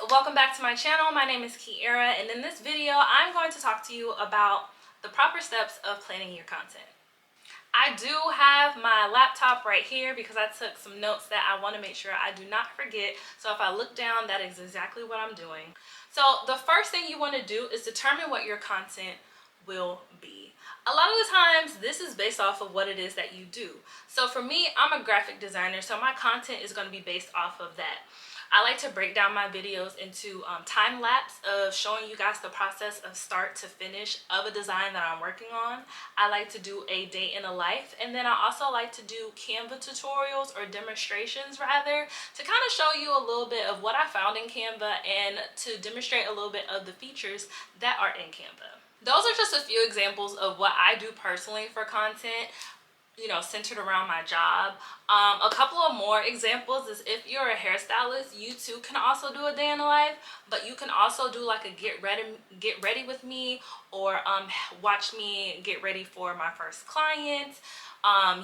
welcome back to my channel. My name is Kiera, and in this video I'm going to talk to you about the proper steps of planning your content. I do have my laptop right here because I took some notes that I want to make sure I do not forget. So if I look down, that is exactly what I'm doing. So the first thing you want to do is determine what your content will be. A lot of the times this is based off of what it is that you do. So for me, I'm a graphic designer, so my content is going to be based off of that. I like to break down my videos into time lapse of showing you guys the process of start to finish of a design that I'm working on. I like to do a day in a life, and then I also like to do Canva tutorials or demonstrations rather, to kind of show you a little bit of what I found in Canva and to demonstrate a little bit of the features that are in Canva. Those are just a few examples of what I do personally for content, you know, centered around my job. A couple of more examples is if you're a hairstylist, you too can also do a day in the life, but you can also do like a get ready with me, or watch me get ready for my first client.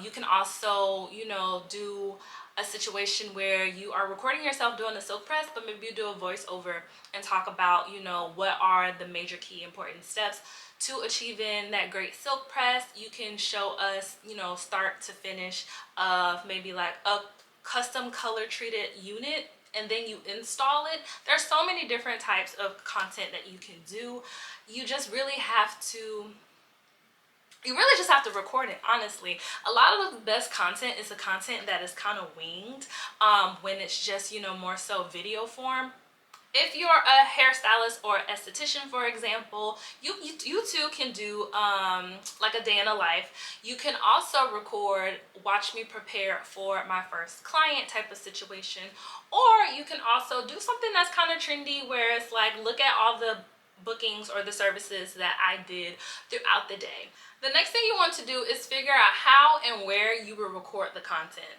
You can also, you know, do a situation where you are recording yourself doing a silk press, but maybe you do a voiceover and talk about, you know, what are the major key important steps to achieving that great silk press. You can show us, you know, start to finish of maybe like a custom color treated unit, and then you install it. There's so many different types of content that you can do. You just really have to just have to record it, honestly. A lot of the best content is the content that is kind of winged, when it's just, you know, more so video form. If you're a hairstylist or esthetician, for example, you too can do like a day in a life. You can also record watch me prepare for my first client type of situation, or you can also do something that's kind of trendy where it's like, look at all the bookings or the services that I did throughout the day. The next thing you want to do is figure out how and where you will record the content.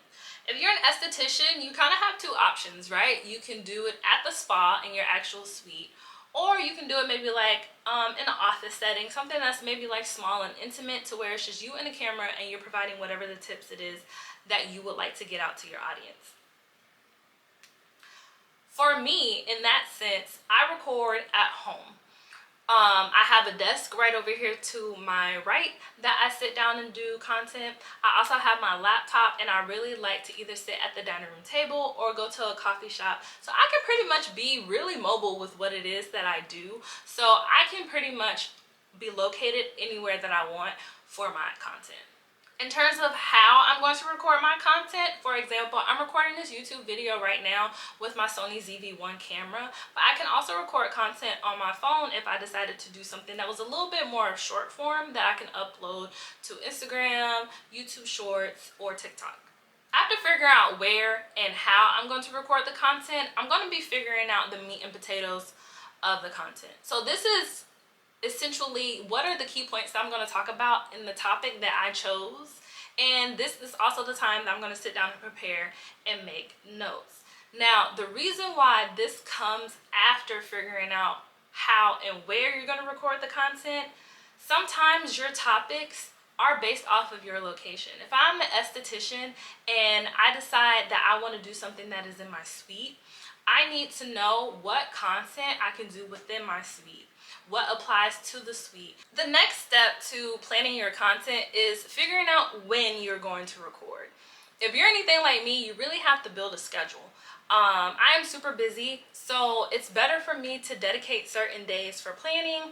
If you're an esthetician, you kind of have two options, right? You can do it at the spa in your actual suite, or you can do it maybe like in an office setting, something that's maybe like small and intimate, to where it's just you and the camera and you're providing whatever the tips it is that you would like to get out to your audience. For me, in that sense, I record at home. I have a desk right over here to my right that I sit down and do content. I also have my laptop, and I really like to either sit at the dining room table or go to a coffee shop, so I can pretty much be really mobile with what it is that I do. So I can pretty much be located anywhere that I want for my content. In terms of how I'm going to record my content, for example, I'm recording this YouTube video right now with my Sony ZV-1 camera, but I can also record content on my phone if I decided to do something that was a little bit more short form that I can upload to Instagram, YouTube Shorts, or TikTok. After figuring out where and how I'm going to record the content, I'm going to be figuring out the meat and potatoes of the content. So this is essentially what are the key points that I'm going to talk about in the topic that I chose, and this is also the time that I'm going to sit down and prepare and make notes. Now, the reason why this comes after figuring out how and where you're going to record the content, sometimes your topics are based off of your location. If I'm an esthetician and I decide that I want to do something that is in my suite, I need to know what content I can do within my suite, what applies to the suite. The next step to planning your content is figuring out when you're going to record. If you're anything like me, you really have to build a schedule. I am super busy, so it's better for me to dedicate certain days for planning,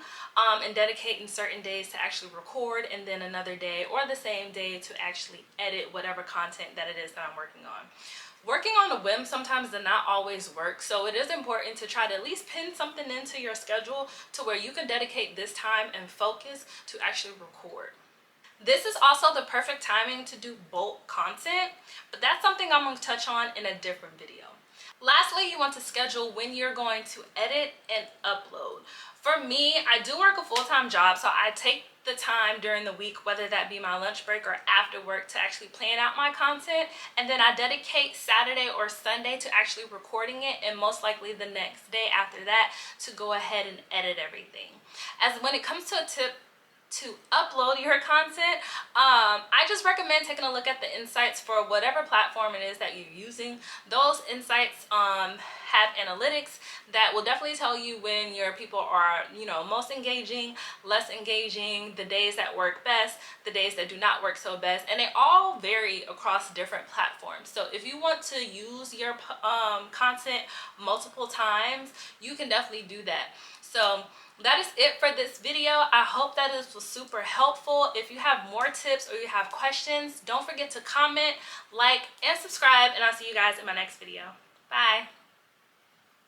and dedicating certain days to actually record, and then another day or the same day to actually edit whatever content that it is that I'm working on. Working on a whim sometimes does not always work, so it is important to try to at least pin something into your schedule to where you can dedicate this time and focus to actually record. This is also the perfect timing to do bulk content, but that's something I'm going to touch on in a different video. Lastly, you want to schedule when you're going to edit and upload. For me, I do work a full-time job, so I take the time during the week, whether that be my lunch break or after work, to actually plan out my content, and then I dedicate Saturday or Sunday to actually recording it, and most likely the next day after that to go ahead and edit everything. As when it comes to a tip to upload your content, I just recommend taking a look at the insights for whatever platform it is that you're using. Those insights have analytics that will definitely tell you when your people are, you know, most engaging, less engaging, the days that work best, the days that do not work so best, and they all vary across different platforms. So if you want to use your content multiple times, you can definitely do that. So that is it for this video. I hope that this was super helpful. If you have more tips or you have questions, don't forget to comment, like, and subscribe, and I'll see you guys in my next video. Bye.